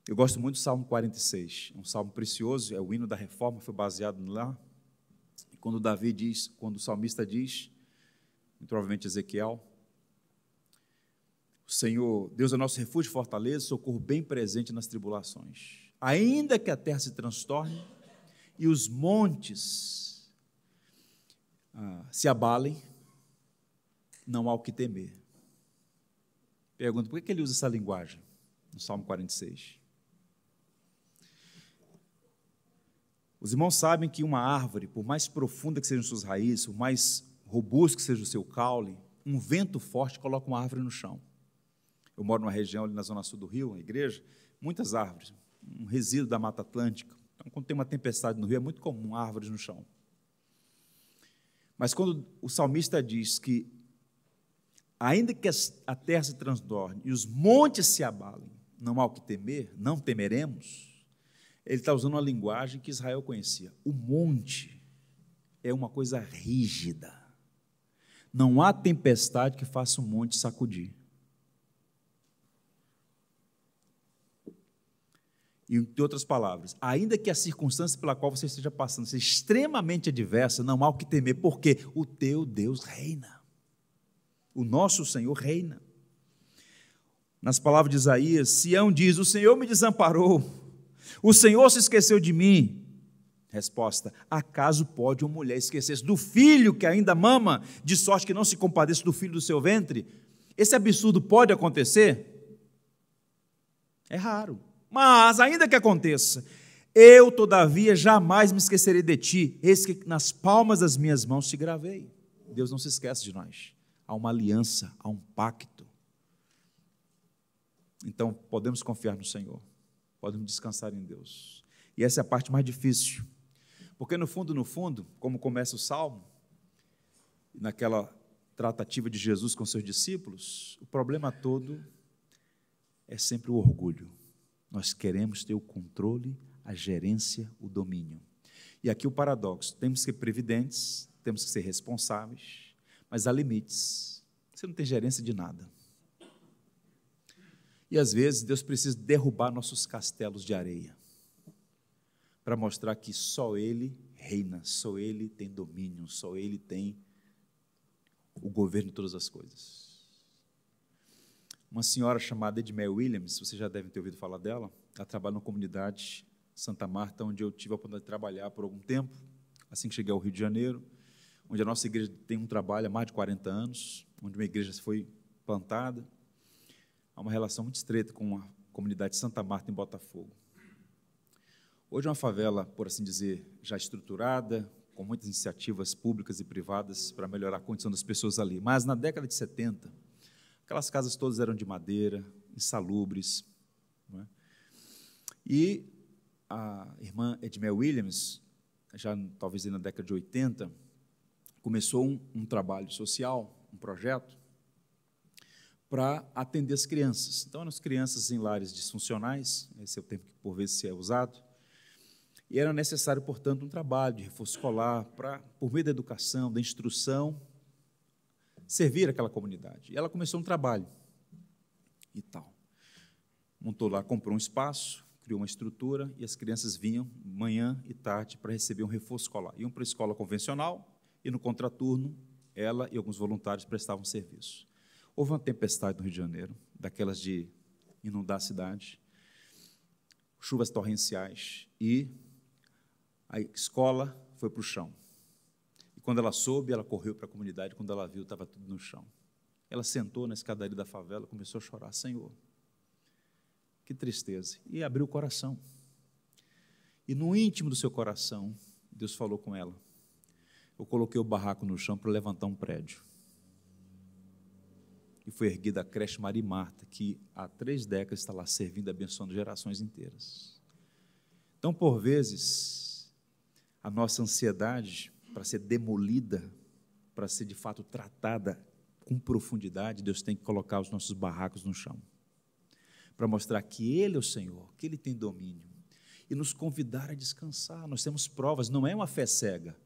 [SPEAKER 1] Eu gosto muito do Salmo 46, é um salmo precioso, é o hino da reforma, foi baseado lá. Quando Davi diz, quando o salmista diz, muito provavelmente Ezequiel, o Senhor, Deus é nosso refúgio e fortaleza, socorro bem presente nas tribulações. Ainda que a terra se transtorne e os montes se abalem, não há o que temer. Pergunto, por que ele usa essa linguagem no Salmo 46? Os irmãos sabem que uma árvore, por mais profunda que sejam suas raízes, por mais robusto que seja o seu caule, um vento forte coloca uma árvore no chão. Eu moro numa região ali na zona sul do Rio, uma igreja, muitas árvores, um resíduo da Mata Atlântica. Então, quando tem uma tempestade no Rio, é muito comum árvores no chão. Mas quando o salmista diz que, ainda que a terra se transtorne e os montes se abalem, não há o que temer, não temeremos, ele está usando uma linguagem que Israel conhecia. O monte é uma coisa rígida. Não há tempestade que faça o monte sacudir. E, em outras palavras, ainda que a circunstância pela qual você esteja passando seja extremamente adversa, não há o que temer, porque o teu Deus reina. O nosso Senhor reina. Nas palavras de Isaías, Sião diz, o Senhor me desamparou, o Senhor se esqueceu de mim. Resposta, acaso pode uma mulher esquecer-se do filho que ainda mama, de sorte que não se compadeça do filho do seu ventre? Esse absurdo pode acontecer? É raro. Mas, ainda que aconteça, Eu, todavia, jamais me esquecerei de ti, eis que nas palmas das minhas mãos te gravei. Deus não se esquece de nós. Há uma aliança, há um pacto. Então, podemos confiar no Senhor, podemos descansar em Deus. E essa é a parte mais difícil, porque no fundo, como começa o Salmo, naquela tratativa de Jesus com seus discípulos, o problema todo é sempre o orgulho. Nós queremos ter o controle, a gerência, o domínio. E aqui o paradoxo, temos que ser previdentes, temos que ser responsáveis, mas há limites. Você não tem gerência de nada. E às vezes Deus precisa derrubar nossos castelos de areia, para mostrar que só Ele reina, só Ele tem domínio, só Ele tem o governo de todas as coisas. Uma senhora chamada Edmé Williams, vocês já devem ter ouvido falar dela, ela trabalha na comunidade Santa Marta, onde eu tive a oportunidade de trabalhar por algum tempo, assim que cheguei ao Rio de Janeiro, onde a nossa igreja tem um trabalho há mais de 40 anos, onde uma igreja foi plantada. Há uma relação muito estreita com a comunidade Santa Marta, em Botafogo. Hoje é uma favela, por assim dizer, já estruturada, com muitas iniciativas públicas e privadas para melhorar a condição das pessoas ali. Mas na década de 70, aquelas casas todas eram de madeira, insalubres, não é? E a irmã Edmé Williams, já talvez na década de 80, começou um trabalho social, um projeto, para atender as crianças. Então, eram as crianças em lares disfuncionais, esse é o termo que por vezes é usado, e era necessário, portanto, um trabalho de reforço escolar para, por meio da educação, da instrução, servir aquela comunidade. E ela começou um trabalho e tal. Montou lá, comprou um espaço, criou uma estrutura, e as crianças vinham manhã e tarde para receber um reforço escolar. Iam para a escola convencional, e no contraturno, ela e alguns voluntários prestavam serviço. Houve uma tempestade no Rio de Janeiro, daquelas de inundar a cidade, chuvas torrenciais, e a escola foi para o chão. E quando ela soube, ela correu para a comunidade, quando ela viu, estava tudo no chão. Ela sentou na escadaria da favela, começou a chorar: Senhor, que tristeza. E abriu o coração. E no íntimo do seu coração, Deus falou com ela: eu coloquei o barraco no chão para levantar um prédio. E foi erguida a creche Maria e Marta, que há 3 décadas está lá servindo e abençoando gerações inteiras. Então, por vezes, a nossa ansiedade para ser demolida, para ser de fato tratada com profundidade, Deus tem que colocar os nossos barracos no chão, para mostrar que Ele é o Senhor, que Ele tem domínio, e nos convidar a descansar. Nós temos provas, não é uma fé cega.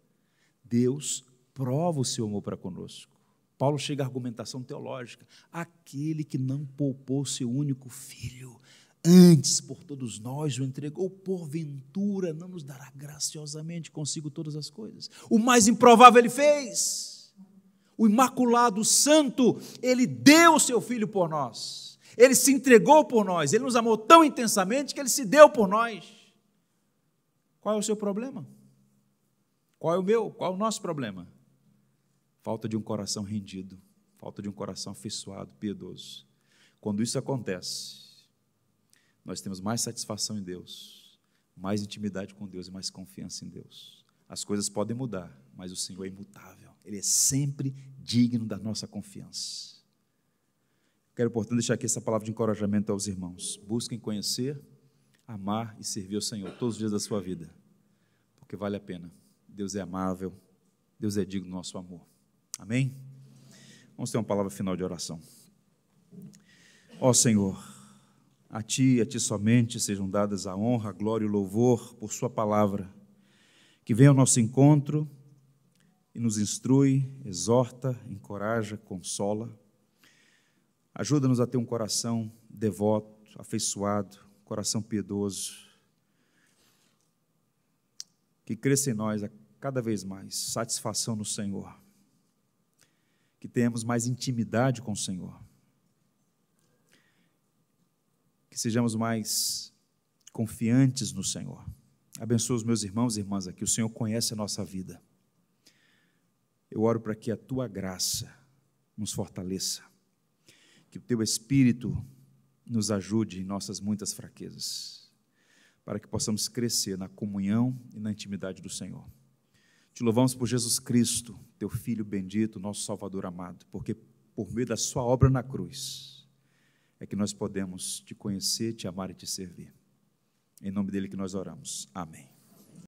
[SPEAKER 1] Deus prova o seu amor para conosco. Paulo chega à argumentação teológica: aquele que não poupou seu único filho, antes por todos nós o entregou, porventura não nos dará graciosamente consigo todas as coisas? O mais improvável Ele fez. O imaculado, o santo, Ele deu o seu filho por nós. Ele se entregou por nós. Ele nos amou tão intensamente que Ele se deu por nós. Qual é o seu problema? Qual é o meu? Qual é o nosso problema? Falta de um coração rendido, falta de um coração afeiçoado, piedoso. Quando isso acontece, nós temos mais satisfação em Deus, mais intimidade com Deus e mais confiança em Deus. As coisas podem mudar, mas o Senhor é imutável. Ele é sempre digno da nossa confiança. Quero, portanto, deixar aqui essa palavra de encorajamento aos irmãos. Busquem conhecer, amar e servir ao Senhor todos os dias da sua vida, porque vale a pena. Deus é amável, Deus é digno do nosso amor. Amém? Vamos ter uma palavra final de oração. Ó Senhor, a Ti somente sejam dadas a honra, a glória e o louvor por Sua palavra, que vem ao nosso encontro e nos instrui, exorta, encoraja, consola. Ajuda-nos a ter um coração devoto, afeiçoado, coração piedoso, que cresça em nós a cada vez mais satisfação no Senhor, que tenhamos mais intimidade com o Senhor, que sejamos mais confiantes no Senhor. Abençoa os meus irmãos e irmãs aqui. O Senhor conhece a nossa vida. Eu oro para que a Tua graça nos fortaleça, que o Teu Espírito nos ajude em nossas muitas fraquezas, para que possamos crescer na comunhão e na intimidade do Senhor. Te louvamos por Jesus Cristo, teu Filho bendito, nosso Salvador amado, porque por meio da sua obra na cruz é que nós podemos te conhecer, te amar e te servir. Em nome dele que nós oramos. Amém.